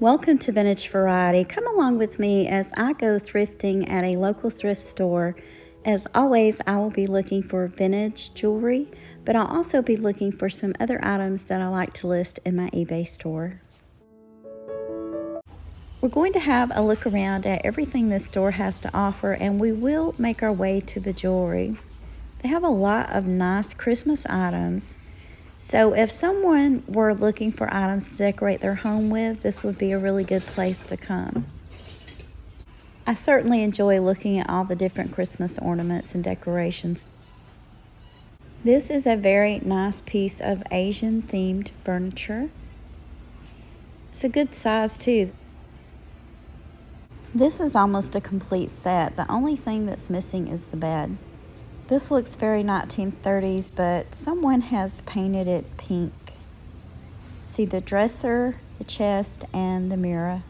Welcome to Vintage Variety. Come along with me as I go thrifting at a local thrift store. As always, I will be looking for vintage jewelry, but I'll also be looking for some other items that I like to list in my eBay store. We're going to have a look around at everything this store has to offer, and we will make our way to the jewelry. They have a lot of nice Christmas items. So if someone were looking for items to decorate their home with, this would be a really good place to come. I certainly enjoy looking at all the different Christmas ornaments and decorations. This is a very nice piece of Asian themed furniture. It's a good size too. This is almost a complete set. The only thing that's missing is the bed. This looks very 1930s, but someone has painted it pink. See the dresser, the chest, and the mirror.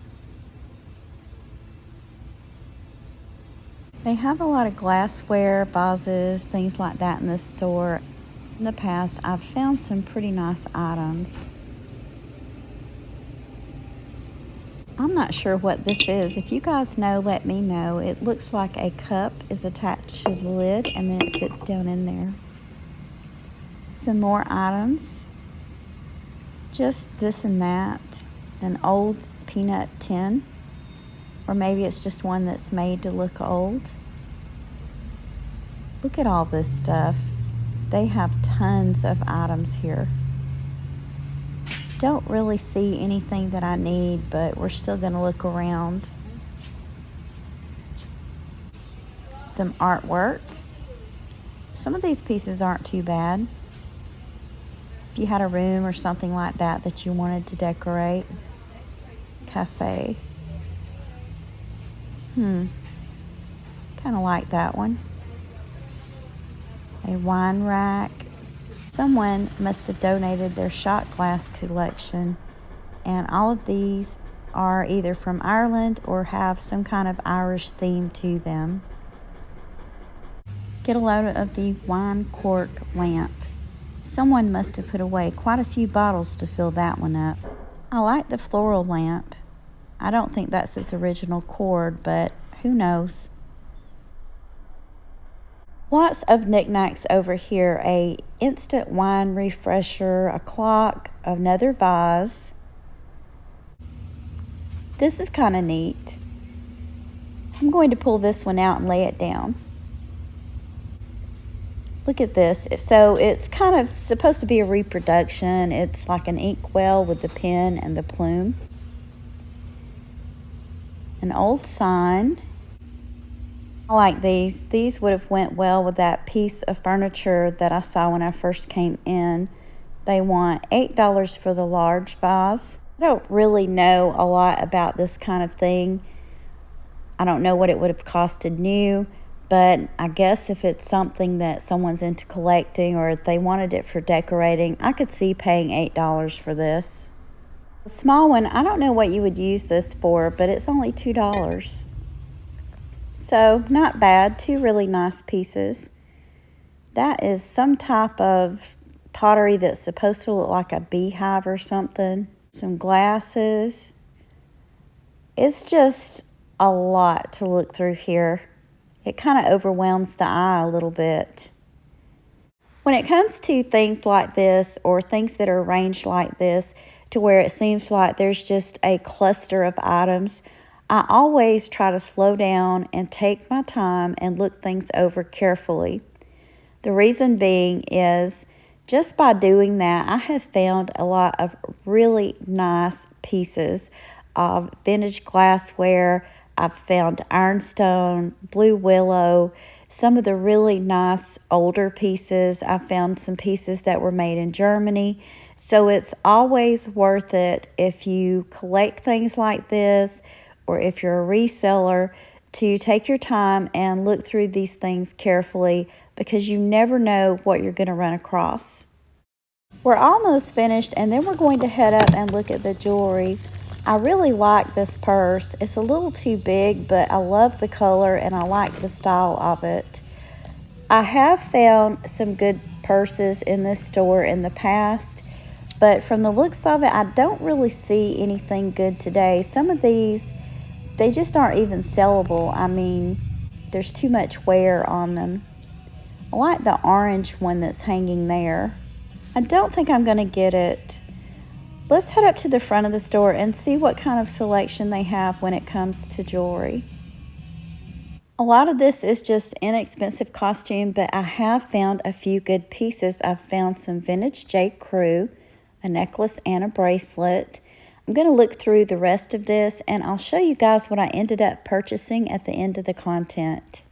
They have a lot of glassware, vases, things like that in this store. In the past, I've found some pretty nice items. I'm not sure what this is. If you guys know, let me know. It looks like a cup is attached to the lid and then it fits down in there. Some more items. Just this and that. An old peanut tin. Or maybe it's just one that's made to look old. Look at all this stuff. They have tons of items here. Don't really see anything that I need, but we're still going to look around. Some artwork. Some of these pieces aren't too bad. If you had a room or something like that that you wanted to decorate. Cafe. Kind of like that one. A wine rack. Someone must have donated their shot glass collection, and all of these are either from Ireland or have some kind of Irish theme to them. Get a load of the wine cork lamp. Someone must have put away quite a few bottles to fill that one up. I like the floral lamp. I don't think that's its original cord, but who knows? Lots of knickknacks over here. A instant wine refresher, a clock, another vase. This is kind of neat. I'm going to pull this one out and lay it down. Look at this. So it's kind of supposed to be a reproduction. It's like an inkwell with the pen and the plume. An old sign. I like these. These would have went well with that piece of furniture that I saw when I first came in. They want $8 for the large vase. I don't really know a lot about this kind of thing. I don't know what it would have costed new, but I guess if it's something that someone's into collecting or if they wanted it for decorating, I could see paying $8 for this. The small one, I don't know what you would use this for, but it's only $2. So, not bad. Two really nice pieces. That is some type of pottery that's supposed to look like a beehive or something. Some glasses. It's just a lot to look through here. It kind of overwhelms the eye a little bit. When it comes to things like this or things that are arranged like this to where it seems like there's just a cluster of items, I always try to slow down and take my time and look things over carefully. The reason being is just by doing that, I have found a lot of really nice pieces of vintage glassware. I've found ironstone, blue willow, some of the really nice older pieces. I found some pieces that were made in Germany. So it's always worth it if you collect things like this, or if you're a reseller, to take your time and look through these things carefully because you never know what you're going to run across. We're almost finished, and then we're going to head up and look at the jewelry. I really like this purse. It's a little too big, but I love the color and I like the style of it. I have found some good purses in this store in the past, but from the looks of it, I don't really see anything good today. Some of these, they just aren't even sellable. I mean, there's too much wear on them. I like the orange one that's hanging there. I don't think I'm going to get it. Let's head up to the front of the store and see what kind of selection they have when it comes to jewelry. A lot of this is just inexpensive costume, but I have found a few good pieces. I've found some vintage JCrew, a necklace and a bracelet. I'm going to look through the rest of this and I'll show you guys what I ended up purchasing at the end of the content.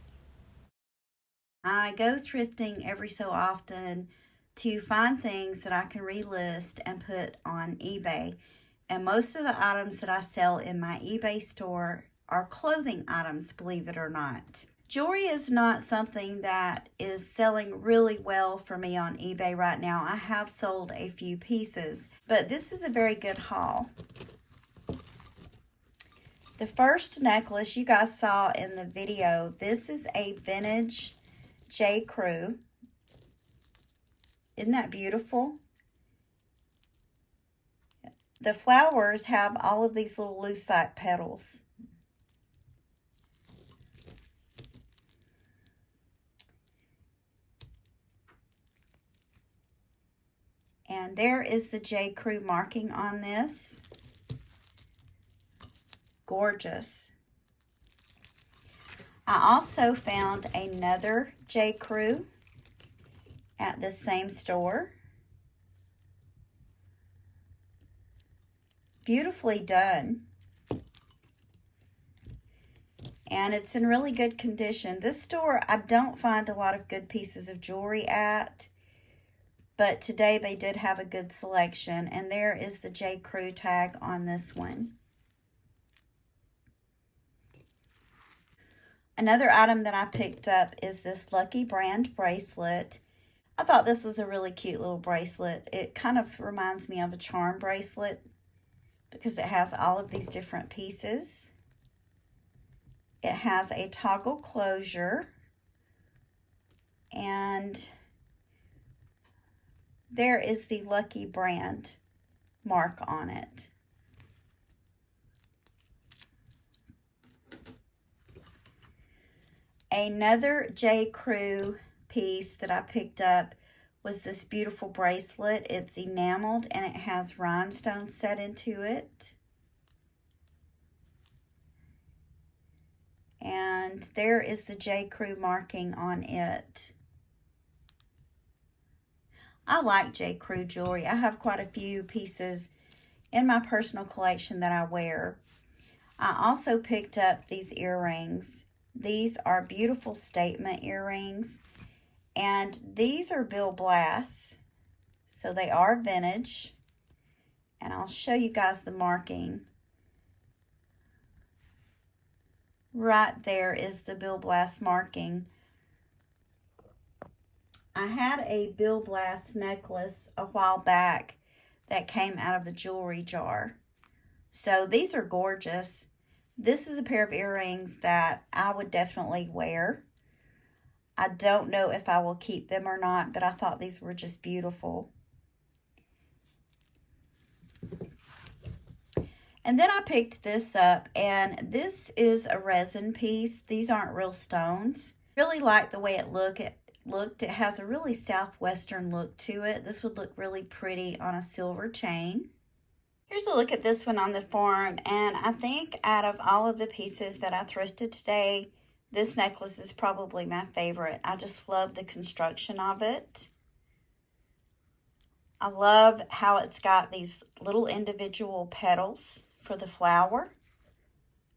I go thrifting every so often to find things that I can relist and put on eBay. And most of the items that I sell in my eBay store are clothing items, believe it or not. Jewelry is not something that is selling really well for me on eBay right now. I have sold a few pieces, but this is a very good haul. The first necklace you guys saw in the video, this is a vintage JCrew. Isn't that beautiful? The flowers have all of these little lucite petals. And there is the JCrew marking on this. Gorgeous. I also found another JCrew at the same store. Beautifully done. And it's in really good condition. This store, I don't find a lot of good pieces of jewelry at, but today they did have a good selection. And there is the JCrew tag on this one. Another item that I picked up is this Lucky Brand bracelet. I thought this was a really cute little bracelet. It kind of reminds me of a charm bracelet because it has all of these different pieces. It has a toggle closure, and there is the Lucky Brand mark on it. Another JCrew piece that I picked up was this beautiful bracelet. It's enameled and it has rhinestones set into it. And there is the JCrew marking on it. I like JCrew jewelry. I have quite a few pieces in my personal collection that I wear. I also picked up these earrings. These are beautiful statement earrings. And these are Bill Blass. So they are vintage. And I'll show you guys the marking. Right there is the Bill Blass marking. I had a Bill Blass necklace a while back that came out of a jewelry jar. So these are gorgeous. This is a pair of earrings that I would definitely wear. I don't know if I will keep them or not, but I thought these were just beautiful. And then I picked this up, and this is a resin piece. These aren't real stones. Really like the way it looked. It has a really southwestern look to it. This would look really pretty on a silver chain. Here's a look at this one on the form, and I think out of all of the pieces that I thrifted today, this necklace is probably my favorite. I just love the construction of it. I love how it's got these little individual petals for the flower.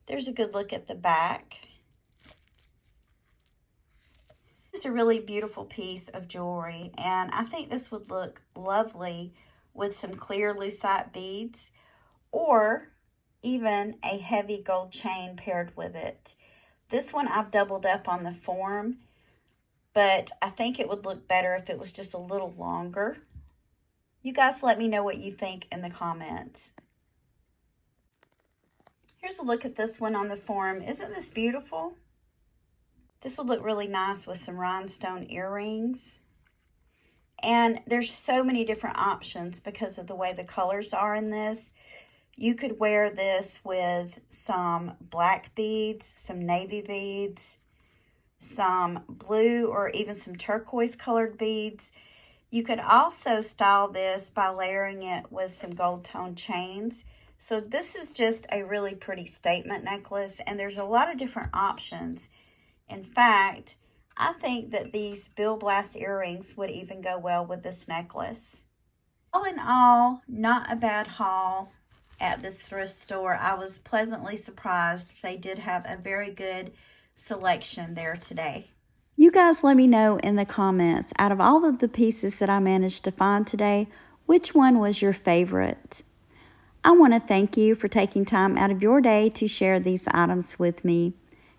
There's a good look at the back. Just a really beautiful piece of jewelry, and I think this would look lovely with some clear lucite beads or even a heavy gold chain paired with it. This one I've doubled up on the form, but I think it would look better if it was just a little longer. You guys let me know what you think in the comments. Here's a look at this one on the form. Isn't this beautiful? This would look really nice with some rhinestone earrings. And there's so many different options because of the way the colors are in this. You could wear this with some black beads, some navy beads, some blue or even some turquoise colored beads. You could also style this by layering it with some gold tone chains. So this is just a really pretty statement necklace, and there's a lot of different options. In fact, I think that these Bill Blass earrings would even go well with this necklace. All in all, not a bad haul at this thrift store. I was pleasantly surprised. They did have a very good selection there today. You guys let me know in the comments, out of all of the pieces that I managed to find today, which one was your favorite? I want to thank you for taking time out of your day to share these items with me.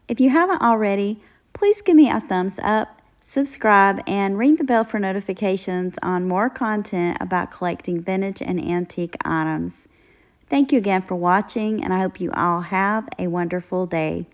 If you haven't already, please give me a thumbs up, subscribe, and ring the bell for notifications on more content about collecting vintage and antique items. Thank you again for watching, and I hope you all have a wonderful day.